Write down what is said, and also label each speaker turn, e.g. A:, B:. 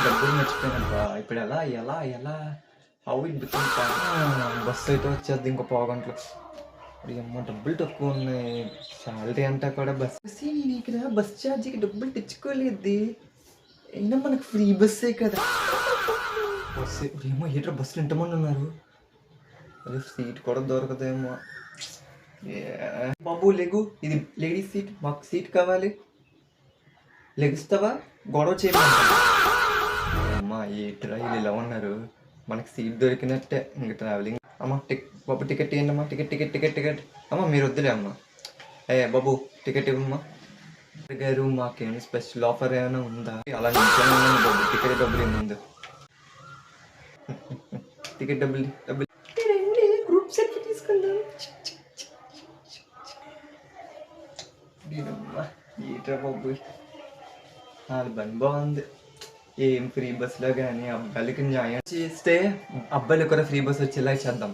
A: డబ్బులు మర్చిపోయానబ్బా. ఇప్పుడు ఎలా ఎలా ఎలా హౌ ఇట్ బికమ్ బస్సు అయితే వచ్చేది ఇంకో పావుగంటలో. అమ్మ డబ్బులు తక్కువ ఉన్నాయి. శాలరీ అంతా కూడా నేను ఇక్కడ బస్ ఛార్జీకి డబ్బులు తెచ్చుకోలేదు. అయినా మనకు ఫ్రీ బస్సే కదా. బస్సు ఏమో ఏట్రా బస్సులు ఎంతమంది ఉన్నారు. అదే సీట్ కూడా దొరకదేమో. బాబు లెగు, ఇది లేడీస్ సీట్, మాకు సీట్ కావాలి. లెగుస్తావా? గొడవ చేయమంటా. అమ్మా ఏట్రా వీళ్ళు ఇలా ఉన్నారు. మనకి సీట్ దొరికినట్టే ఇంక ట్రావెలింగ్. అమ్మ బాబు టికెట్ ఇవ్వండి అమ్మా. టికెట్ టికెట్ టికెట్ టికెట్ అమ్మ మీరు వద్దులే అమ్మ. బాబు టికెట్ ఇవ్వమ్మా. గారు మాకేమైనా స్పెషల్ ఆఫర్ ఏమైనా ఉందా? అలా నిల్చొని ఉన్నాను బాబు. టికెట్ డబ్బులు ఏముంది? టికెట్ డబ్బులు డబ్బులు గ్రూప్ సెల్ఫీ తీసుకుందాం. ఏట్రా బాబు వాళ్ళ బండి బాగుంది. ఏం ఫ్రీ బస్సులో కానీ అబ్బాయిలకి న్యాయం చేస్తే అబ్బాయిలకు కూడా ఫ్రీ బస్ వచ్చేలా చేద్దాం.